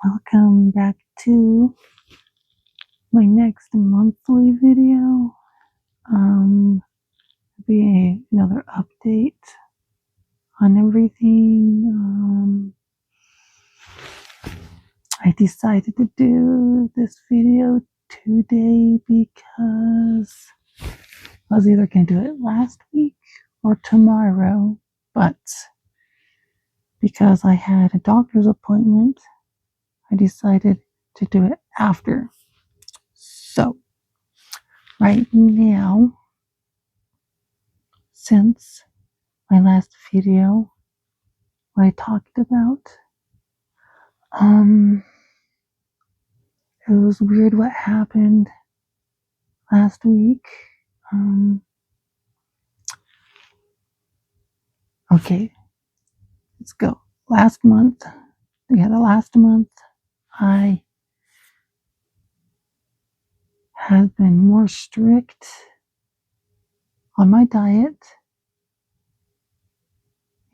Welcome back to my next monthly video. Be another update on everything. I decided to do this video today because I was either going to do it last week or tomorrow, but because I had a doctor's appointment, I decided to do it after. So, right now, since my last video, what I talked about, it was weird what happened last week. Okay, let's go. Last month, I had been more strict on my diet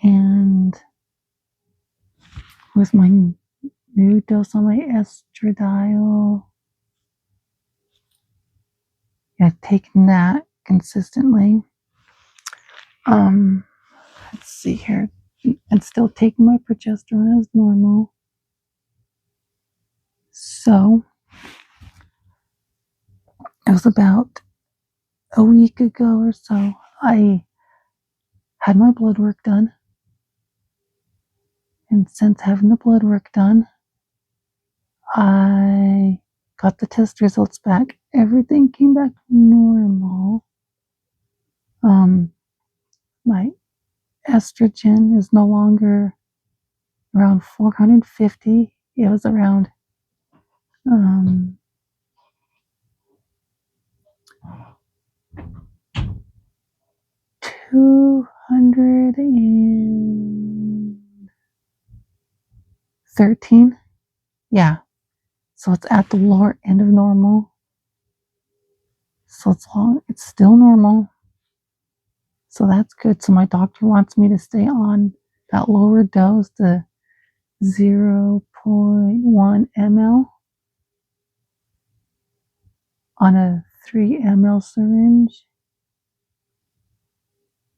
and with my new dose on my estradiol. Yeah, taking that consistently. Let's see here. And still taking my progesterone as normal. So it was about a week ago or so, I had my blood work done. And since having the blood work done, I got the test results back. Everything came back normal. My estrogen is no longer around 450. It was around 213. Yeah. So it's at the lower end of normal. So it's still normal. So that's good. So my doctor wants me to stay on that lower dose, the 0.1 ml on a 3 ml syringe.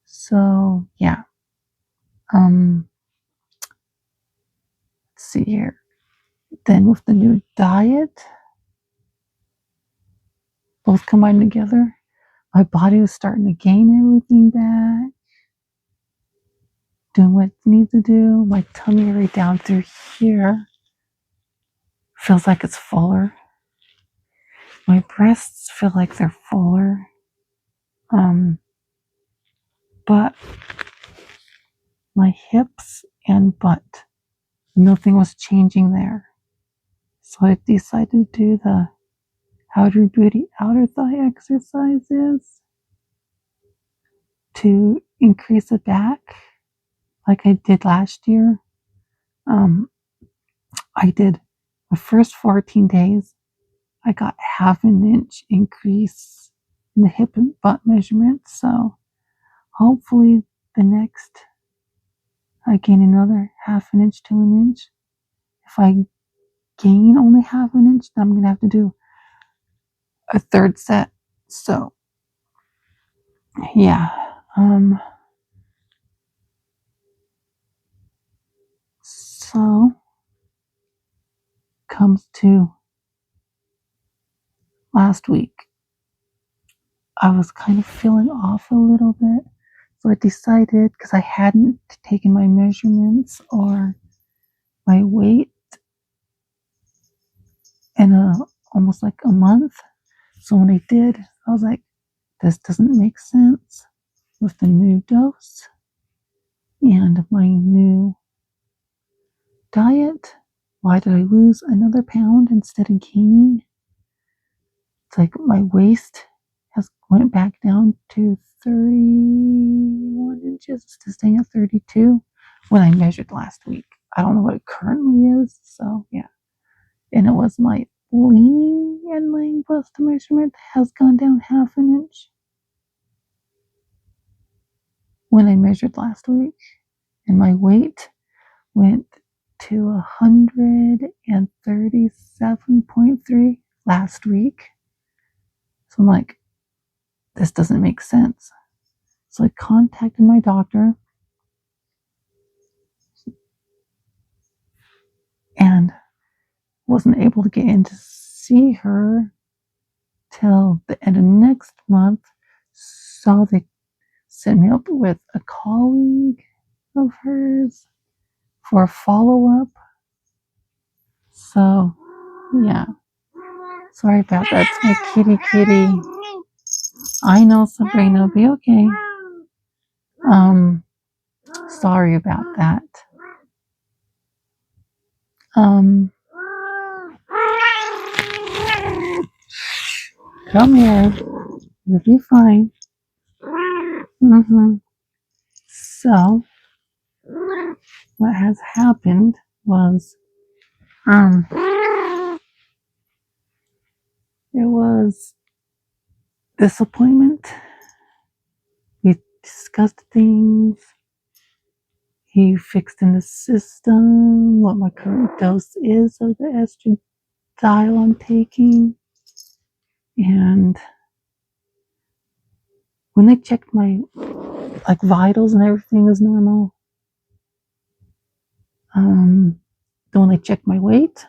So yeah. Let's see here. Then with the new diet, both combined together, my body was starting to gain everything back, doing what it needs to do. My tummy right down through here feels like it's fuller. My breasts feel like they're fuller. But my hips and butt, nothing was changing there. So I decided to do the outer booty, outer thigh exercises to increase it back like I did last year. I did the first 14 days, I got half an inch increase in the hip and butt measurement. So hopefully the next, I gain another half an inch to an inch. If I gain only half an inch, then I'm going to have to do a third set. So yeah. So comes to last week. I was kind of feeling off a little bit. So I decided, because I hadn't taken my measurements or my weight in almost like a month. So when I did, I was like, this doesn't make sense with the new dose and my new diet. Why did I lose another pound instead of gaining? It's like my waist has went back down to 31 inches to staying at 32 when I measured last week. I don't know what it currently is. So yeah. And it was my leaning and laying bust measurement has gone down half an inch when I measured last week. And my weight went to 137.3 last week. So I'm like, this doesn't make sense. So I contacted my doctor and wasn't able to get in to see her till the end of next month. So they sent me up with a colleague of hers for a follow-up. So, yeah. Sorry about that. It's my kitty. I know, Sabrina, will be okay. Sorry about that. Come here. You'll be fine. So, what has happened was, it was disappointment. We discussed things. He fixed in the system what my current dose is of the estradiol I'm taking. And when they checked my vitals and everything was normal, then when they checked my weight,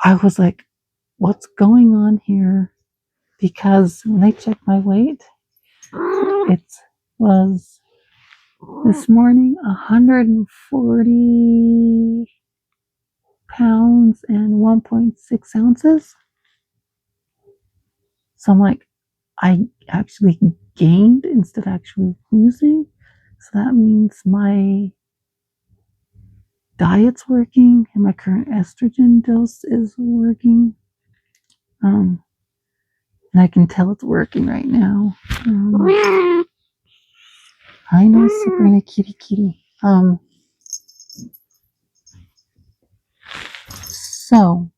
I was like, what's going on here? Because when they checked my weight, it was this morning 140 pounds and 1.6 ounces. So I'm like, I actually gained instead of actually losing. So that means my diet's working and my current estrogen dose is working. And I can tell it's working right now. I know, Sabrina, kitty. So,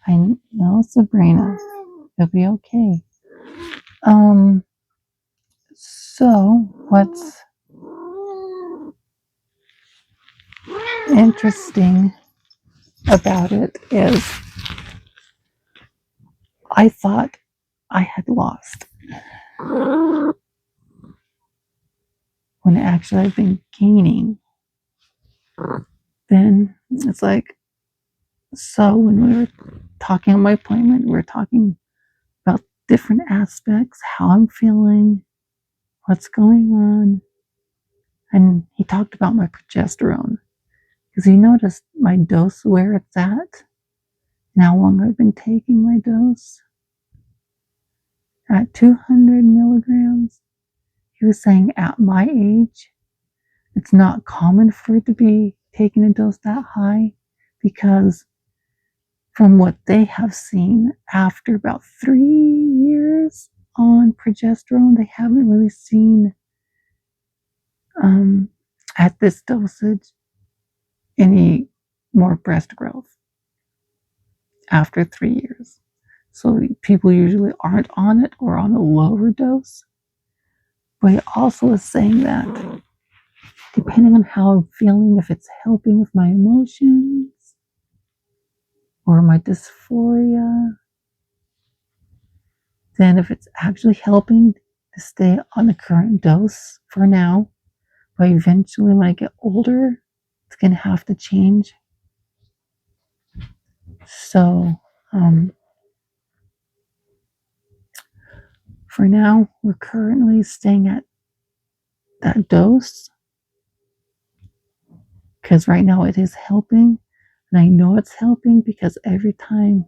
I know, Sabrina, it'll be okay. So what's interesting about it is I thought I had lost when actually I've been gaining. Then it's like, so when we were talking on my appointment, we were talking about different aspects, how I'm feeling, what's going on. And he talked about my progesterone because he noticed my dose where it's at and how long I've been taking my dose at 200 milligrams. He was saying at my age, it's not common for it to be taking a dose that high because from what they have seen after about 3 years on progesterone, they haven't really seen at this dosage any more breast growth after 3 years. So people usually aren't on it or on a lower dose. But he also is saying that depending on how I'm feeling, if it's helping with my emotions or my dysphoria, then if it's actually helping to stay on the current dose for now, but eventually when I get older, it's going to have to change. So, for now, we're currently staying at that dose because right now it is helping. And I know it's helping because every time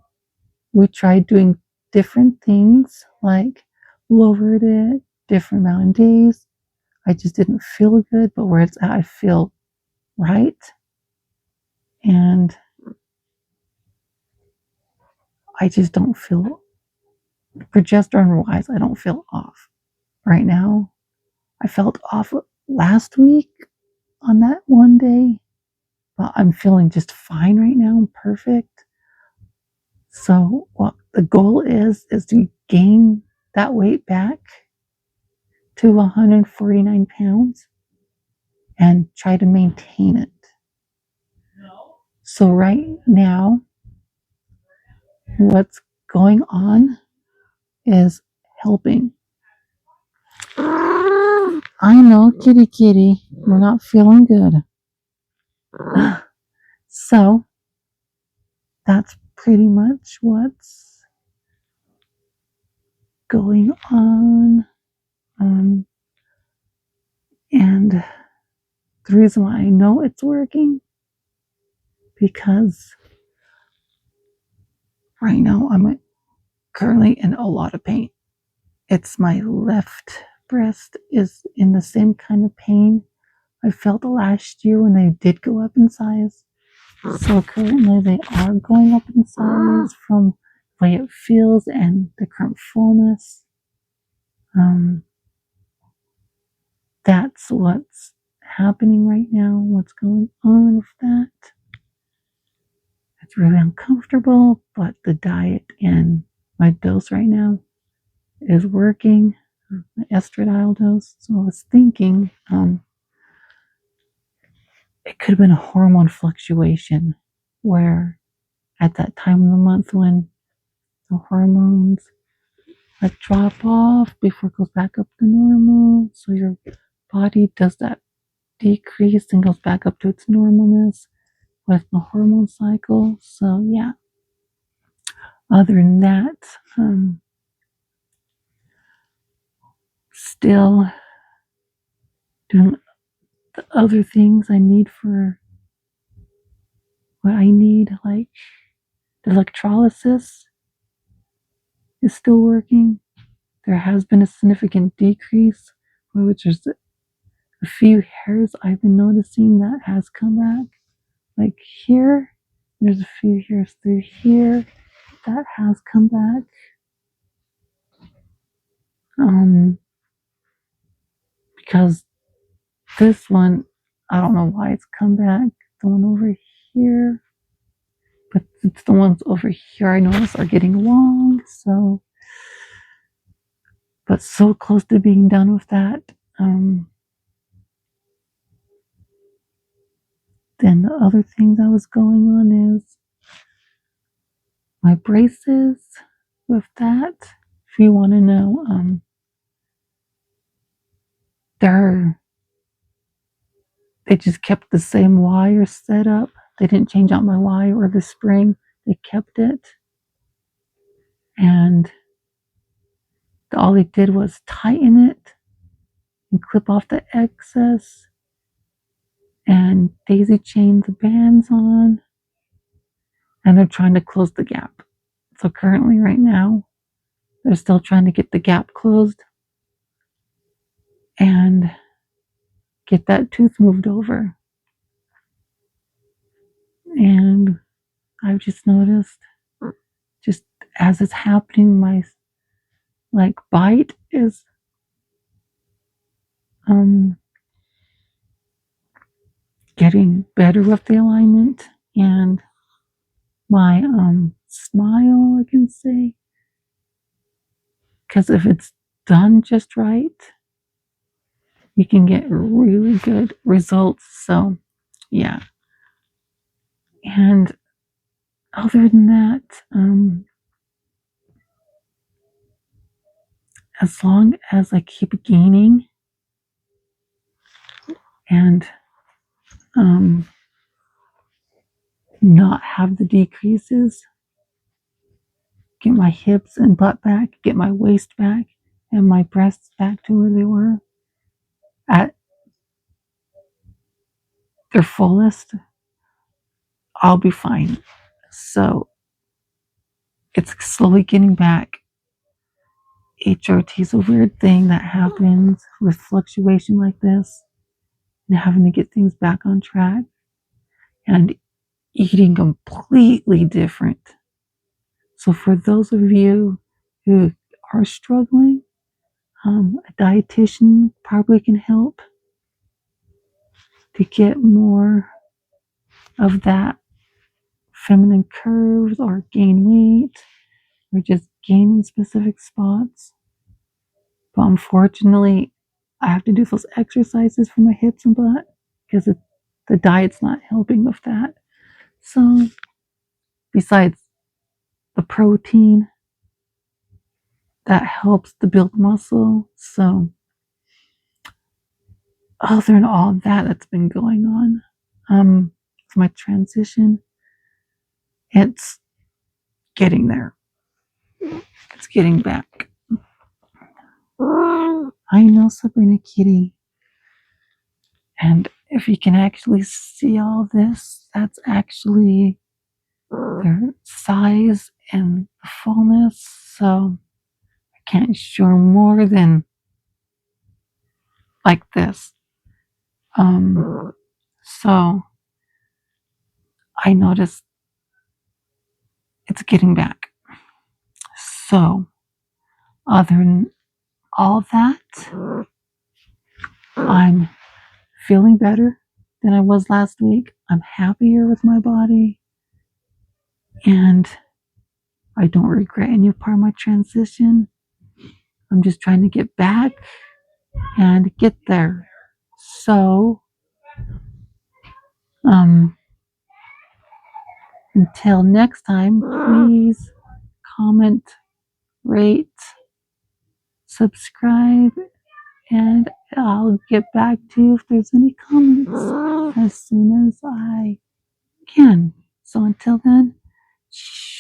we tried doing different things, like lowered it, different amount of days, I just didn't feel good. But where it's at, I feel right. And I just don't feel, progesterone wise, I don't feel off right now. I felt off last week on that one day, but I'm feeling just fine right now. I'm perfect. So what the goal is to gain that weight back to 149 pounds and try to maintain it. So right now, what's going on is helping. I know, kitty kitty, we're not feeling good. So that's pretty much what's going on. And the reason why I know it's working, because right now I'm currently in a lot of pain. It's my left breast is in the same kind of pain I felt last year when they did go up in size. So currently they are going up in size from the way it feels and the current fullness. That's what's happening right now, what's going on with that. It's really uncomfortable, but the diet and my dose right now is working, my estradiol dose. So I was thinking it could have been a hormone fluctuation where at that time of the month when the hormones like drop off before it goes back up to normal. So your body does that decrease and goes back up to its normalness with the hormone cycle. So yeah. Other than that, still doing the other things I need for what I need, like the electrolysis is still working. There has been a significant decrease, which is a few hairs I've been noticing that has come back. Like here, there's a few hairs through here that has come back. Because this one, I don't know why it's come back. The one over here, but it's the ones over here I notice are getting long. So, but so close to being done with that. Then the other thing that was going on is my braces with that. If you want to know, they just kept the same wire set up. They didn't change out my wire or the spring. They kept it. And all they did was tighten it and clip off the excess and daisy chain the bands on. And they're trying to close the gap. So currently right now, they're still trying to get the gap closed and get that tooth moved over. And I've just noticed, just as it's happening, my bite is getting better with the alignment, and my smile, I can say, because if it's done just right, you can get really good results. So yeah. And other than that, as long as I keep gaining and not have the decreases, get my hips and butt back, get my waist back, and my breasts back to where they were at their fullest, I'll be fine. So it's slowly getting back. HRT is a weird thing that happens with fluctuation like this, and having to get things back on track and eating completely different. So for those of you who are struggling, a dietitian probably can help to get more of that feminine curves or gain weight or just gain in specific spots. But unfortunately, I have to do those exercises for my hips and butt because the diet's not helping with that. So, besides the protein, that helps to build muscle. So, other than all of that that's been going on, for my transition, it's getting there. It's getting back. I know, Sabrina Kitty. And if you can actually see all this, that's actually their size and fullness. So I can't show more than like this. So I noticed it's getting back. So other than all that, I'm feeling better than I was last week. I'm happier with my body, and I don't regret any part of my transition. I'm just trying to get back and get there. So, until next time, please comment, rate, subscribe, and I'll get back to you if there's any comments as soon as I can. So until then, shh.